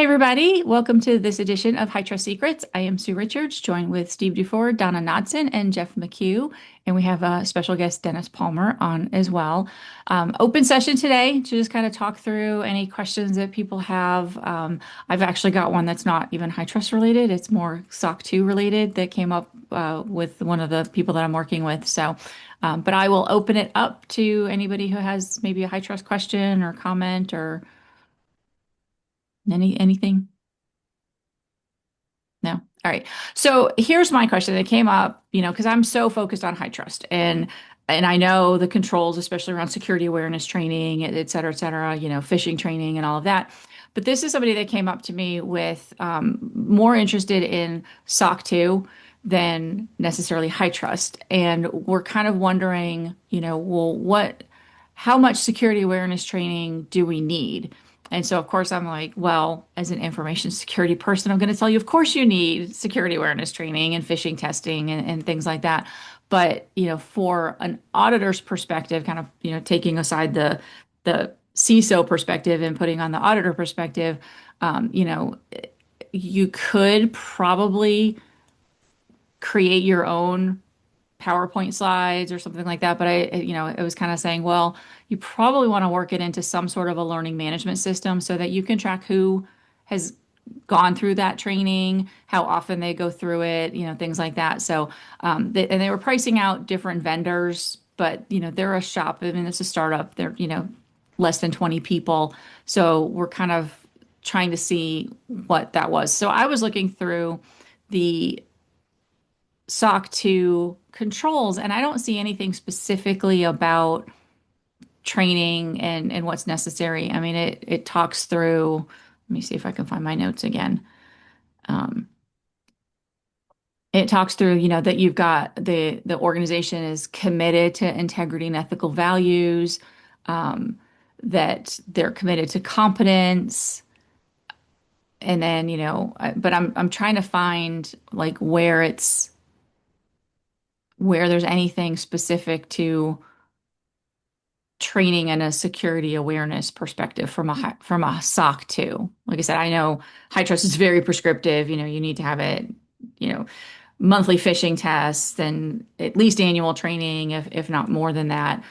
Hey everybody, welcome to this edition of HITRUST Secrets. I am Sue Richards, joined with Steve Dufour, Donna Nodson, and Jeff McHugh. And we have a special guest, Dennis Palmer, on as well. Open session today to just kind of talk through any questions that people have. I've actually got one that's not even HITRUST related. It's more SOC 2 related that came up with one of the people that I'm working with. But I will open it up to anybody who has maybe a HITRUST question or comment or anything. No. All right. So here's my question that came up, because I'm so focused on high trust and I know the controls, especially around security awareness training, et cetera, phishing training and all of that. But this is somebody that came up to me with more interested in SOC 2 than necessarily high trust. And we're kind of wondering, well, how much security awareness training do we need? And so, of course, I'm like, well, as an information security person, I'm going to tell you, of course, you need security awareness training and phishing testing and things like that. But, for an auditor's perspective, kind of, taking aside the CISO perspective and putting on the auditor perspective, you could probably create your own PowerPoint slides or something like that. But it was kind of saying, well, you probably want to work it into some sort of a learning management system so that you can track who has gone through that training, how often they go through it, things like that. So, and they were pricing out different vendors, but they're a shop. I mean, it's a startup. They're, less than 20 people. So we're kind of trying to see what that was. So I was looking through the SOC 2 controls, and I don't see anything specifically about training and what's necessary. I mean, it talks through, let me see if I can find my notes again. Um, it talks through, that you've got the organization is committed to integrity and ethical values, um, that they're committed to competence. And then, but I'm trying to find like where there's anything specific to training and a security awareness perspective from a SOC 2. Like I said, I know high trust is very prescriptive. You need to have it, monthly phishing tests and at least annual training, if not more than that.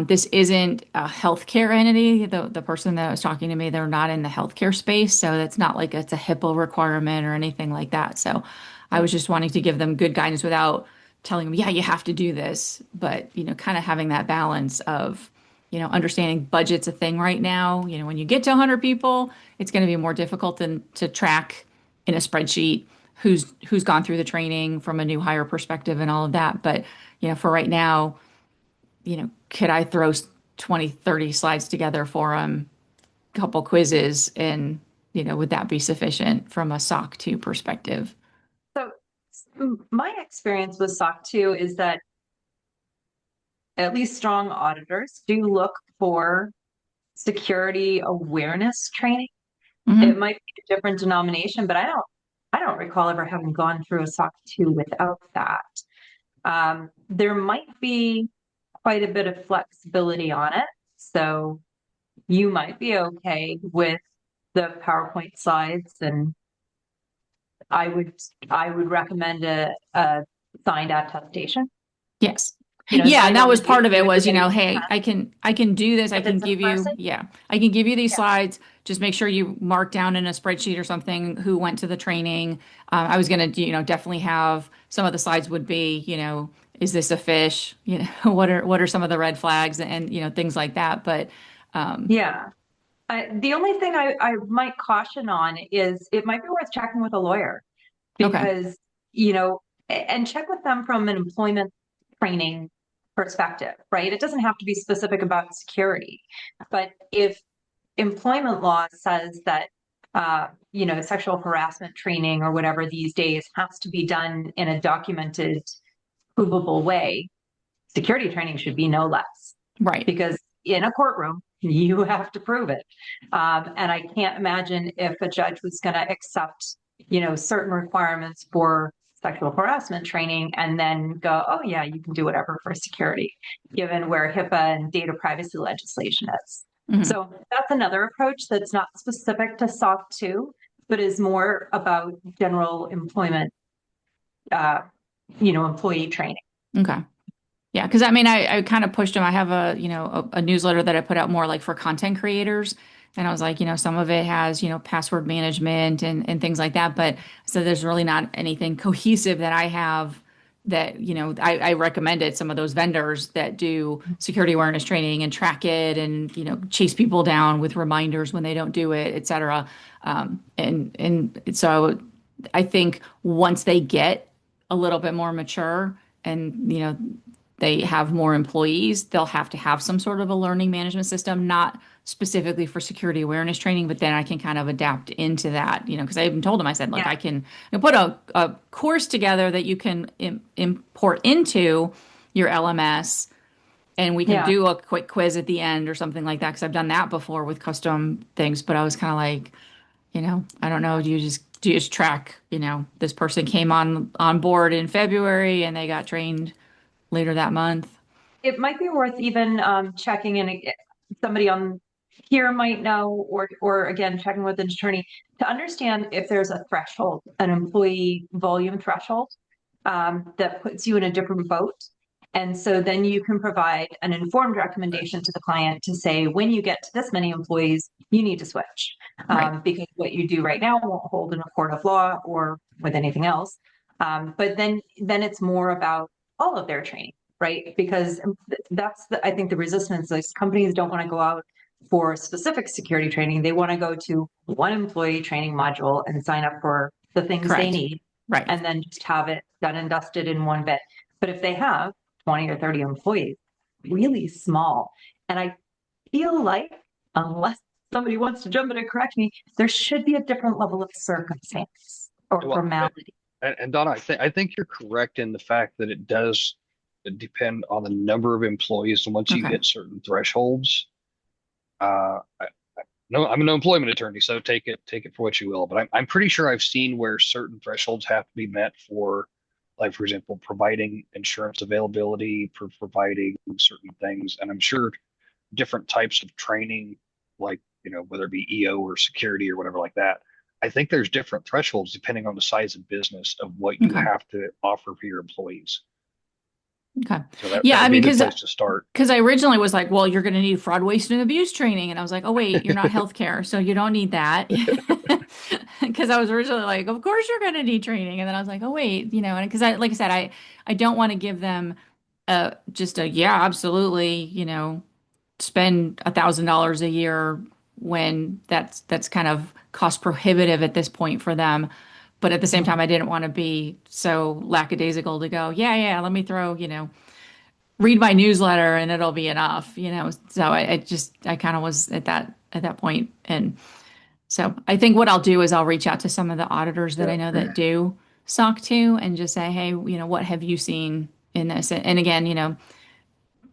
This isn't a healthcare entity. The person that was talking to me, they're not in the healthcare space, so it's not like it's a HIPAA requirement or anything like that. So I was just wanting to give them good guidance without telling them, yeah, you have to do this, but kind of having that balance of understanding budget's a thing right now. When you get to 100 people, it's going to be more difficult than to track in a spreadsheet who's gone through the training from a new hire perspective and all of that. But, for right now, could I throw 20, 30 slides together for them, couple quizzes, and, would that be sufficient from a SOC 2 perspective? So my experience with SOC 2 is that at least strong auditors do look for security awareness training. It Hmm. might be a different denomination, but I don't recall ever having gone through a SOC 2 without that. There might be quite a bit of flexibility on it. So you might be okay with the PowerPoint slides, and I would I would recommend a signed attestation. Yes. Yeah, and Depending that on the was part of nature it of the was, hey, test, I can do this. I if can it's in give you, person, yeah, I can give you these yeah. slides. Just make sure you mark down in a spreadsheet or something who went to the training. I was going to, definitely have some of the slides would be, is this a fish? What are some of the red flags and things like that. But Yeah. The only thing I might caution on is it might be worth checking with a lawyer okay. because, and check with them from an employment training perspective, right? It doesn't have to be specific about security, but if employment law says that, sexual harassment training or whatever these days has to be done in a documented, provable way, security training should be no less Right. because in a courtroom, you have to prove it. And I can't imagine if a judge was going to accept, certain requirements for sexual harassment training and then go, oh, yeah, you can do whatever for security, given where HIPAA and data privacy legislation is. Hmm. So that's another approach that's not specific to SOC 2, but is more about general employment, uh, employee training. Okay. Yeah, because I mean, I kind of pushed them. I have a newsletter that I put out more like for content creators. And I was like, some of it has, password management and things like that. But so there's really not anything cohesive that I have that, I recommended some of those vendors that do security awareness training and track it and, chase people down with reminders when they don't do it, et cetera. And so I think once they get a little bit more mature and, they have more employees, they'll have to have some sort of a learning management system, not specifically for security awareness training, but then I can kind of adapt into that, because I even told them, I said, look, Yeah. I can put a course together that you can import into your LMS and we can Yeah. do a quick quiz at the end or something like that. Because I've done that before with custom things, but I was kind of like, I don't know, do you just track, this person came on board in February and they got trained later that month. It might be worth even checking in. Somebody on here might know, or again, checking with an attorney to understand if there's a threshold, an employee volume threshold that puts you in a different boat. And so then you can provide an informed recommendation to the client to say, when you get to this many employees, you need to switch Right. because what you do right now won't hold in a court of law or with anything else. But then it's more about all of their training, right? Because that's I think the resistance is companies don't want to go out for specific security training. They want to go to one employee training module and sign up for the things they Correct. need Right. and then just have it done and dusted in one bit. But if they have 20 or 30 employees, really small. And I feel like, unless somebody wants to jump in and correct me, there should be a different level of circumstance or Well, formality. and Donna, I think you're correct in the fact that it does depend on the number of employees, and once you Okay. hit certain thresholds, no, I'm an employment attorney, so take it for what you will. But I'm pretty sure I've seen where certain thresholds have to be met for, like for example, providing insurance availability, for providing certain things, and I'm sure different types of training, like whether it be EO or security or whatever like that. I think there's different thresholds depending on the size of business of what you Okay. have to offer for your employees. Okay. So that Yeah, would I be a mean, good because place to start. I originally was like, well, you're going to need fraud, waste, and abuse training, and I was like, oh wait, you're not healthcare, so you don't need that. Because I was originally like, of course you're going to need training, and then I was like, oh wait, and because like I said, I don't want to give them just a yeah, absolutely, spend $1,000 a year when that's kind of cost prohibitive at this point for them. But at the same time, Mhm. I didn't want to be so lackadaisical to go, yeah, yeah, let me throw, read my newsletter and it'll be enough. So I kind of was at that point. And so I think what I'll do is I'll reach out to some of the auditors that I Yeah. know that do SOC 2 and just say, hey, what have you seen in this? And again,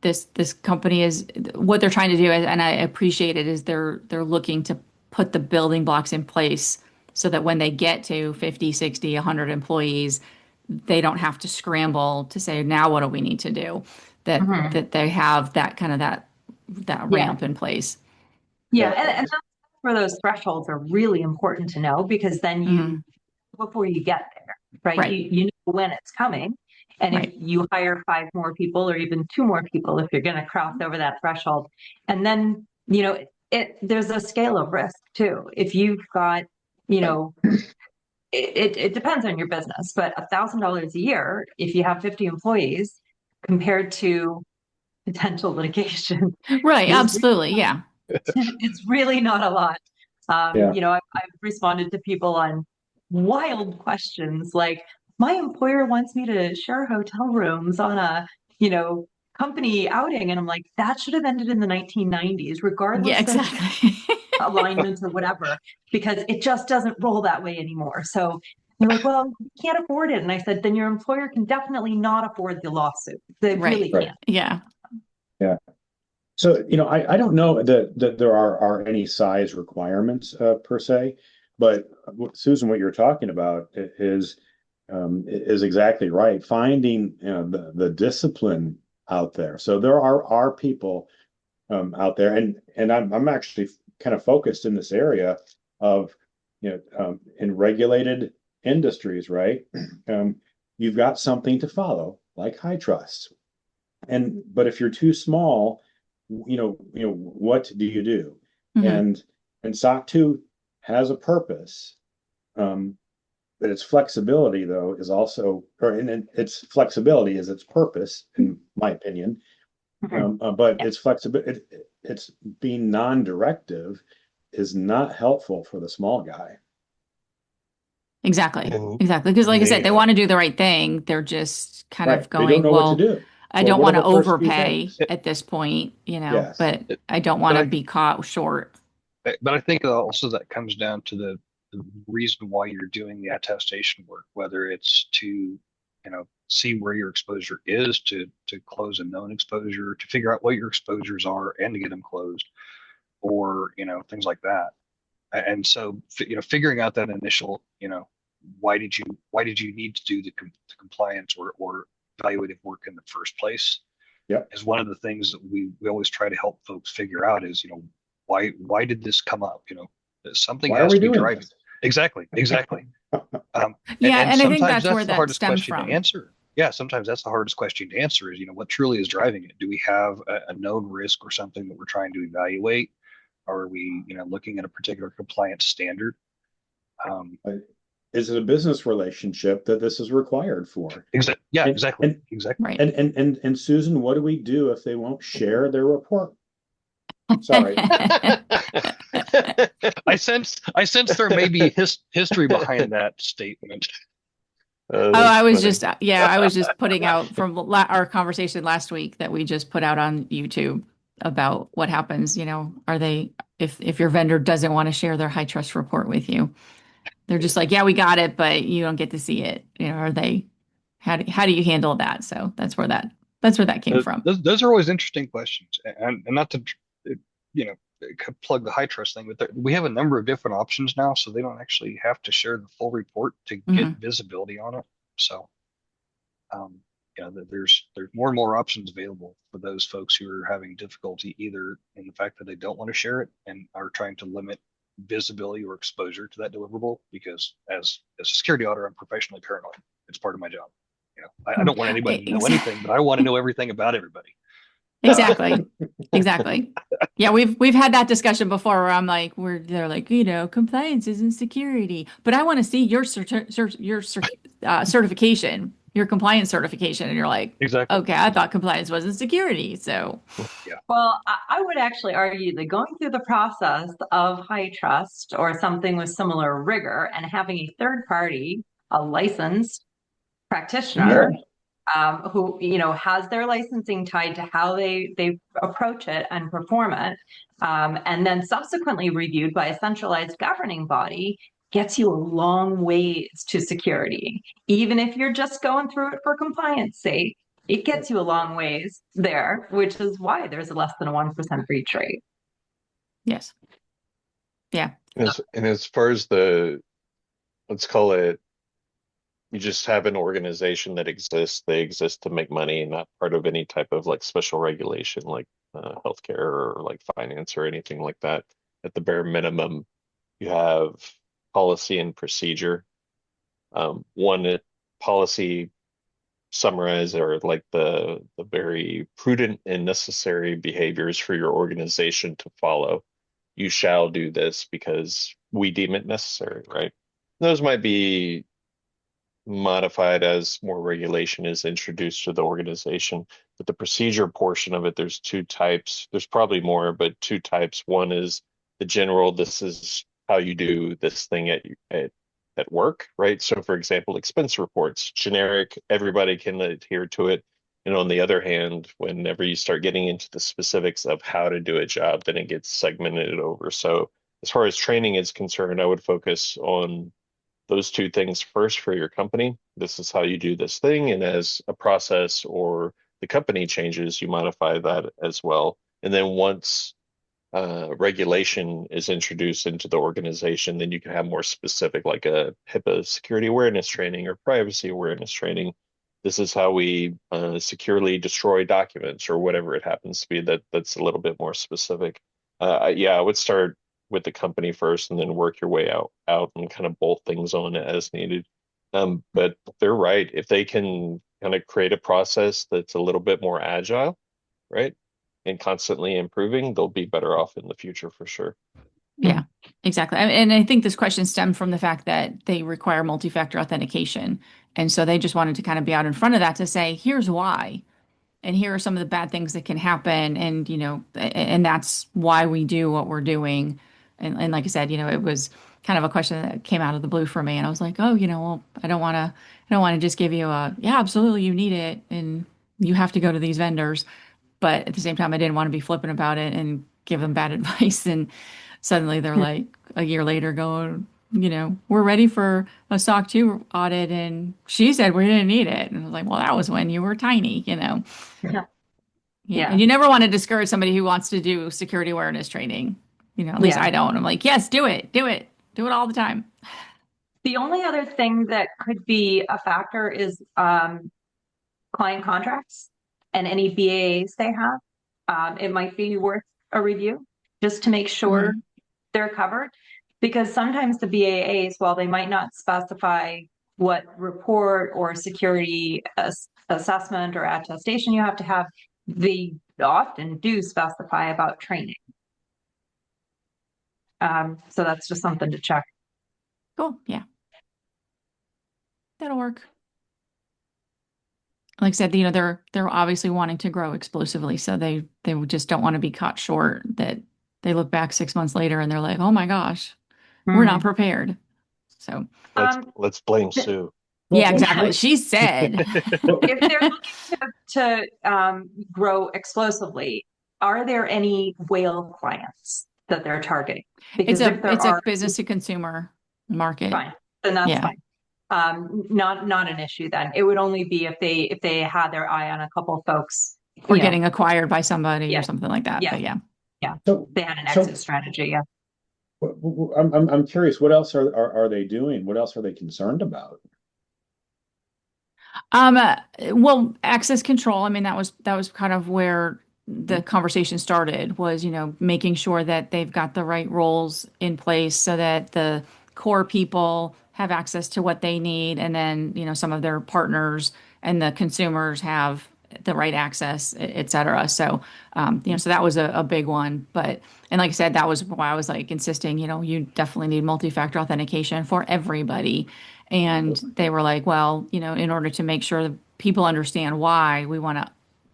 this company is what they're trying to do, and I appreciate it, is they're looking to put the building blocks in place so that when they get to 50, 60, 100 employees, they don't have to scramble to say, now what do we need to do? That Mhm. that they have that kind of that Yeah. ramp in place. Yeah. Yeah. And that's where those thresholds are really important to know because then Hmm. before you get there, right? Right, You know when it's coming. And if right. you hire five more people or even two more people, if you're going to cross over that threshold, and then, there's a scale of risk too. If you've got, you know, it depends on your business, but $1,000 a year, if you have 50 employees compared to potential litigation Right, is absolutely. Yeah. it's really not a lot. Yeah. I've responded to people on wild questions like, my employer wants me to share hotel rooms on a, you know, company outing. And I'm like, that should have ended in the 1990s, Yeah, regardless of exactly. alignment or whatever, because it just doesn't roll that way anymore. So they're like, well, you can't afford it. And I said, then your employer can definitely not afford the lawsuit. They Right. really Right. can't. Yeah. Yeah. So, I don't know that there are any size requirements per se, but Susan, what you're talking about is exactly right. Finding the discipline out there. So there are people out there, and I'm actually kind of focused in this area of in regulated industries, right? Um, you've got something to follow, like HITRUST. But if you're too small, what do you do? Hmm. And SOC 2 has a purpose. But its flexibility, though, is also, and its flexibility is its purpose, in my opinion. Mhm. But Yeah. its flexibility, it's being non-directive is not helpful for the small guy. Exactly. And Exactly. Because like I said, they they want to do the right thing. They're just kind Right. of They don't going, know what to well, do. I Well, don't what are want to the first few overpay things? at this point, Yes. but I don't want But to I be caught short. but I think also that comes down to the reason why you're doing the attestation work, whether it's to, see where your exposure is, to close a known exposure, to figure out what your exposures are and to get them closed, or things like that. And so figuring out that initial, why did you need to do the compliance or evaluative work in the first place Yep. is one of the things that we always try to help folks figure out is, why did this come up? Something Why are has we to be doing driving. this? Exactly. And, Yeah, and and I think sometimes that's that's where the that hardest stems question to from. answer. Yeah, sometimes that's the hardest question to answer is, what truly is driving it? Do we have a known risk or something that we're trying to evaluate? Are we, looking at a particular compliance standard? Um, Is it a business relationship that this is required for? yeah, And exactly, and exactly. Right. and Susan, what do we do if they won't share their report? Sorry. I sense there may be history behind that statement. Oh, that's I was funny. just, yeah, I was just putting out from our conversation last week that we just put out on YouTube about what happens, are they, if your vendor doesn't want to share their high trust report with you, they're just like, yeah, we got it, but you don't get to see it. Are they, how do you handle that? So that's where that came from. Those are always interesting questions, and not to, you know, plug the high trust thing, but we have a number of different options now, so they don't actually have to share the full report to get Hmm. visibility on it. So, um, there's more and more options available for those folks who are having difficulty either in the fact that they don't want to share it and are trying to limit visibility or exposure to that deliverable. Because as a security auditor, I'm professionally paranoid. It's part of my job. I don't want anybody to know anything, but I want to know everything about everybody. Exactly. Exactly. Yeah, we've had that discussion before where I'm like, they're like, compliance isn't security, but I want to see your certification, your compliance certification, and you're like, Exactly. okay, I thought Exactly. compliance wasn't security, so Yeah. Well, I would actually argue that going through the process of high trust or something with similar rigor and having a third party, a licensed Yeah. practitioner, who has their licensing tied to how they approach it and perform it, and then subsequently reviewed by a centralized governing body, gets you a long ways to security. Even if you're just going through it for compliance sake, it gets you a long ways there, which is why there's a less than a 1% breach rate. yes. Yeah. As far as let's call it, you just have an organization that exists. They exist to make money, not part of any type of like special regulation, like healthcare or like finance or anything like that. At the bare minimum, you have policy and procedure. One policy summarize or like the very prudent and necessary behaviors for your organization to follow. You shall do this because we deem it necessary, right? Those might be modified as more regulation is introduced to the organization. But the procedure portion of it, there's two types. There's probably more, but two types. One is the general, this is how you do this thing at work, right? So for example, expense reports, generic, everybody can adhere to it. And on the other hand, whenever you start getting into the specifics of how to do a job, then it gets segmented over. So as far as training is concerned, I would focus on those two things first for your company. This is how you do this thing. And as a process or the company changes, you modify that as well. And then once regulation is introduced into the organization, then you can have more specific, like a HIPAA security awareness training or privacy awareness training. This is how we securely destroy documents or whatever it happens to be that's a little bit more specific. Yeah, I would start with the company first and then work your way out and kind of bolt things on as needed. But they're right. If they can kind of create a process that's a little bit more agile, right? And constantly improving, they'll be better off in the future for sure. Yeah, exactly. And I think this question stemmed from the fact that they require multi-factor authentication. And so they just wanted to kind of be out in front of that to say, here's why. And here are some of the bad things that can happen. And, and that's why we do what we're doing. And like I said, it was kind of a question that came out of the blue for me. And I was like, oh, well, I don't want to just give you yeah, absolutely, you need it. And you have to go to these vendors. But at the same time, I didn't want to be flippant about it and give them bad advice. And suddenly they're like a year later going, we're ready for a SOC 2 audit. And she said we didn't need it. And I was like, well, that was when you were tiny. Yeah. Yeah. Yeah. And you never want to discourage somebody who wants to do security awareness training. At least Yeah. I don't. I'm like, yes, do it. Do it. Do it all the time. The only other thing that could be a factor is client contracts and any BAAs they have. It might be worth a review just to make sure they're covered, because sometimes the BAAs, while they might not specify what report or security assessment or attestation you have to have, they often do specify about training. So that's just something to check. Cool. Yeah. That'll work. Like I said, they're obviously wanting to grow explosively, so they just don't want to be caught short, that they look back 6 months later and they're like, oh my gosh, we're not prepared. So Let's blame Sue. yeah, exactly. She said, if they're looking to grow explosively, are there any whale clients that they're targeting? Because it's a business to consumer market. Fine, then that's fine. Not an issue then. It would only be if they had their eye on a couple of folks or getting acquired by somebody or something like that. Yeah. But yeah. So they had an exit strategy. Yeah. I'm curious, what else are they doing? What else are they concerned about? Well, access control. I mean, that was kind of where the conversation started, was, making sure that they've got the right roles in place so that the core people have access to what they need. And then, some of their partners and the consumers have the right access, et cetera. So, so that was a big one. And like I said, that was why I was like insisting, you definitely need multi-factor authentication for everybody. And they were like, well, in order to make sure that people understand why, we want to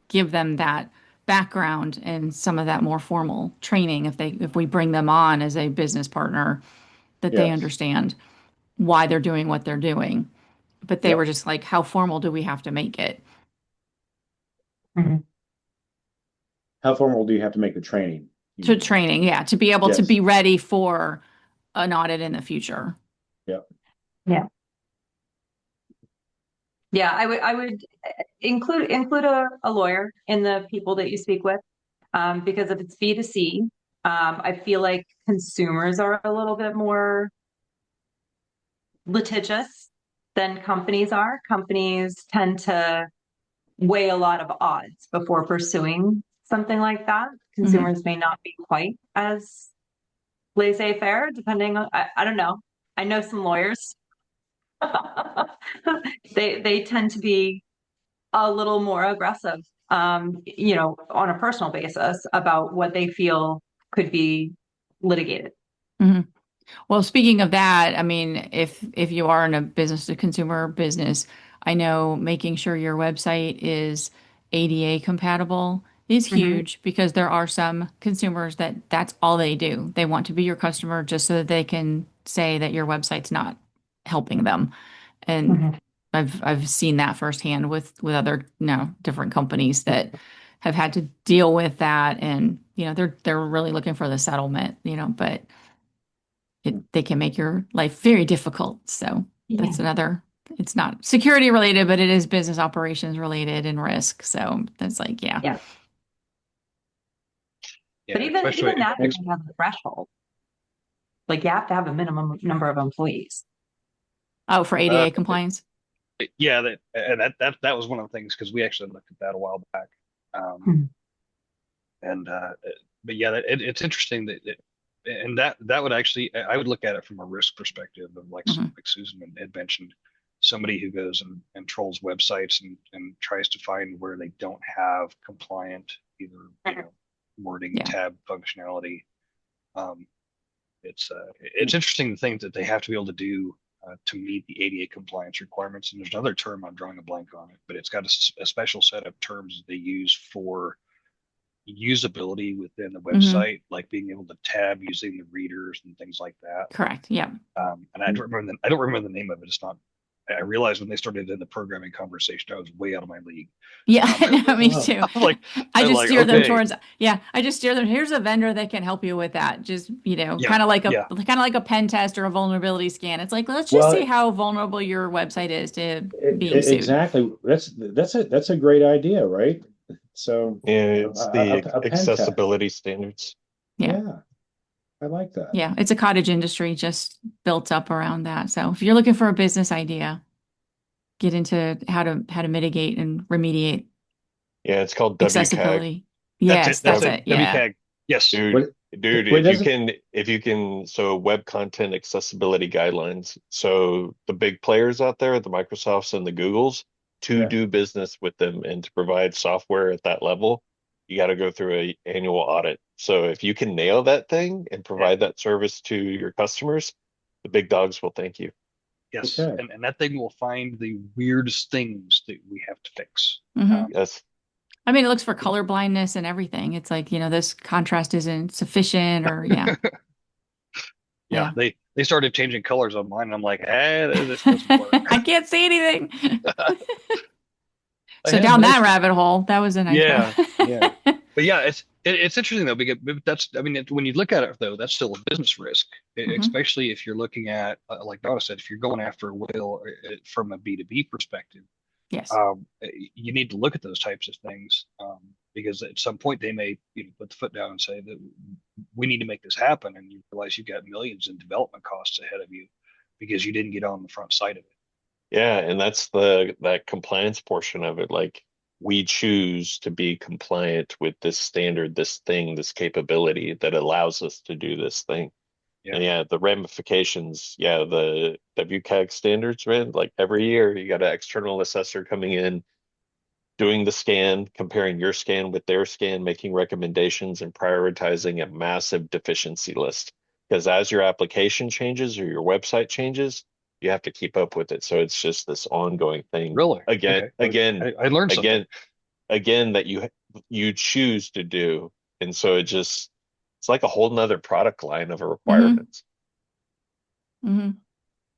give them that background and some of that more formal training if we bring them on as a business partner, that they understand why they're doing what they're doing. But they were just like, how formal do we have to make it? How formal do you have to make the training? To training, yeah, to be able to be ready for an audit in the future. Yeah. Yeah, I would include a lawyer in the people that you speak with, because if it's B2C, I feel like consumers are a little bit more litigious than companies are. Companies tend to weigh a lot of odds before pursuing something like that. Consumers may not be quite as laissez-faire, depending on, I don't know. I know some lawyers. They tend to be a little more aggressive, on a personal basis about what they feel could be litigated. Well, speaking of that, I mean, if you are in a business to consumer business, I know making sure your website is ADA compatible is huge, because there are some consumers that's all they do. They want to be your customer just so that they can say that your website's not helping them. And I've seen that firsthand with other, different companies that have had to deal with that, and they're really looking for the settlement, but they can make your life very difficult. So that's another. It's not security related, but it is business operations related and risk. So that's like, Yeah. But even that doesn't have a threshold. Like, you have to have a minimum number of employees. Oh, for ADA compliance? Yeah, that was one of the things, because we actually looked at that a while back. But yeah, it's interesting that And that would actually, I would look at it from a risk perspective of Mhm. like Susan had mentioned, somebody who goes and trolls websites and tries to find where they don't have compliant either, wording, Yeah. tab functionality. Um, it's interesting to think that they have to be able to do to meet the ADA compliance requirements. And there's another term I'm drawing a blank on it, but it's got a special set of terms they use for usability within the Mhm. website, like being able to tab using the readers and things like that. Correct. Yeah. And I don't remember the name of it. It's not. I realized when they started in the programming conversation, I was way out of my league. Yeah, no, me Oh, too. I'm like, I I'm just like, steer them okay, towards, yeah, I just steer them. Here's a vendor that can help you with that. Just, yeah, yeah, kind of like a pen test or a vulnerability scan. It's like, let's just see well, how vulnerable your website is to being sued. exactly. That's a great idea, right? So Yeah, it's the a pen test. accessibility standards. Yeah. Yeah, I like that. Yeah. It's a cottage industry just built up around that. So if you're looking for a business idea, get into how to mitigate and remediate Yeah, it's called WCAG. accessibility. that's it. Yes, That's that's Web, it. it. Yeah. WCAG. Yes. dude, Wait, dude, wait, does it? so web content accessibility guidelines. So the big players out there, the Microsofts and the Googles, to Yeah. do business with them and to provide software at that level, you got to go through a annual audit. So if you can nail that thing and Yeah. provide that service to your customers, the big dogs will thank you. Yes. Okay. And that thing will find the weirdest things that we have to fix. Hmm. Yes. I mean, it looks for color blindness and everything. It's like, this contrast isn't sufficient or yeah. Yeah. Yeah. They started changing colors on mine, and I'm like, this doesn't work. I can't see anything. I So have down no. that rabbit hole, that was a nice one. Yeah. Yeah. But yeah, it's interesting though because that's I mean when you look at it though that's still a business risk, Hmm. especially if you're looking at like Donna said, if you're going after a whale from a B2B perspective, Yes. um, you need to look at those types of things because at some point they may put the foot down and say that we need to make this happen, and you realize you've got millions in development costs ahead of you because you didn't get on the front side of it. Yeah, and that's that compliance portion of it. Like we choose to be compliant with this standard, this thing, this capability that allows us to do this thing. Yeah, And yeah, the ramifications, yeah, the WCAG standards, man, like every year you got an external assessor coming in, doing the scan, comparing your scan with their scan, making recommendations and prioritizing a massive deficiency list. Because as your application changes or your website changes, you have to keep up with it. So it's just this ongoing thing. really. Again, Okay, again, I learned something. again, again that you choose to do. And so it's like a whole nother product line of Hmm. requirements. Hmm.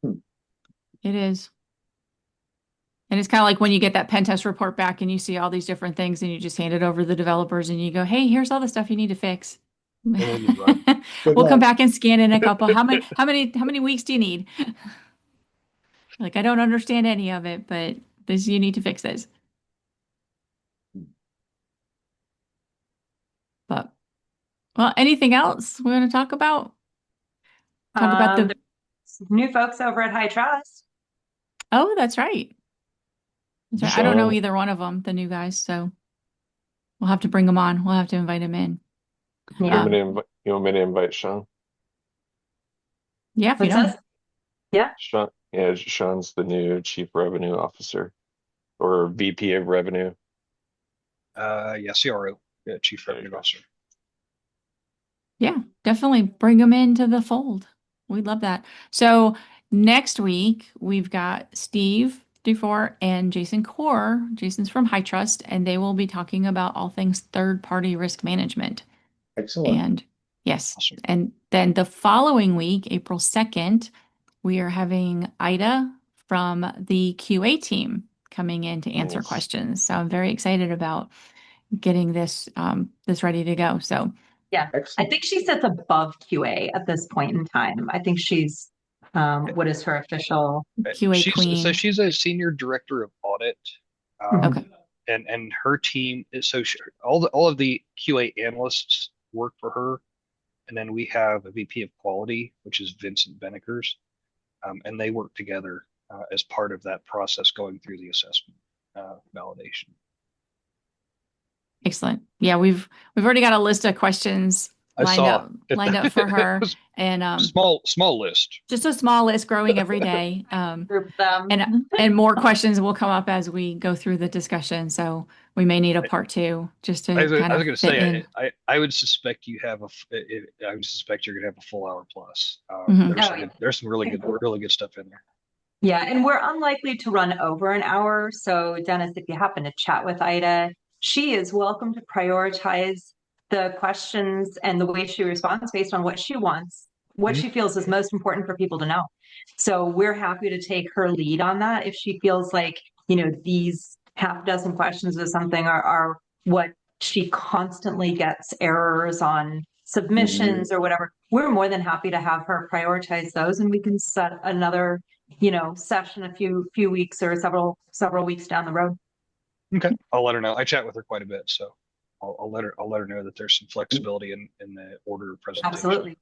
Hmm. It is. And it's kind of like when you get that pen test report back and you see all these different things and you just hand it over to the developers and you go, hey, here's all the stuff you need to fix. And then you run. Good We'll come luck. back and scan in a couple. How many weeks do you need? Like, I don't understand any of it, but you need to fix this. But, well, anything else we want to talk about? Talk about the, There's new folks over at HITRUST. oh, that's right. That's right. I don't know Sean, either one of them, the new guys, so we'll have to bring them on. We'll have to invite them in. Yeah. you want me to invite Sean? Yeah, if you What's know. this? Yeah. Sean, yeah, Sean's the new Chief Revenue Officer or VP of Revenue. Yeah, CRO, Chief There you Revenue go. Officer. Yeah, definitely bring them into the fold. We'd love that. So next week we've got Steve Dufour and Jason Core. Jason's from HITRUST, and they will be talking about all things third-party risk management. Excellent. And yes, Awesome. and then the following week, April 2nd, we are having Ida from the QA team coming in to answer Nice. questions. So I'm very excited about getting this ready to go. So Yeah. I Excellent. think she sits above QA at this point in time. I think she's, what is her official? QA queen. She's a senior director of audit, Okay. and her team is all of the QA analysts work for her, and then we have a VP of quality, which is Vincent Benekers, and they work together as part of that process going through the assessment validation. Excellent. Yeah, we've already got a list of questions I saw it. lined up for It her, was and small list. just a small list growing every day. Group them. And more questions will come up as we go through the discussion. So we may need a part two just to kind I of was going to fit say, in. I would suspect you have I would suspect you're going to have a full hour plus. Mhm. There's Oh, some yeah. there's some really good stuff in there. Yeah, and we're unlikely to run over an hour. So, Dennis, if you happen to chat with Ida, she is welcome to prioritize the questions and the way she responds based on what she wants, what Mhm. she feels is most important for people to know. So, we're happy to take her lead on that if she feels like, these half dozen questions or something are what she constantly gets errors on submissions or whatever. We're more than happy to have her prioritize those, and we can set another session a few weeks or several weeks down the road. Okay, I'll let her know. I chat with her quite a bit, so I'll let her know that there's some flexibility in the order of presentation. Absolutely.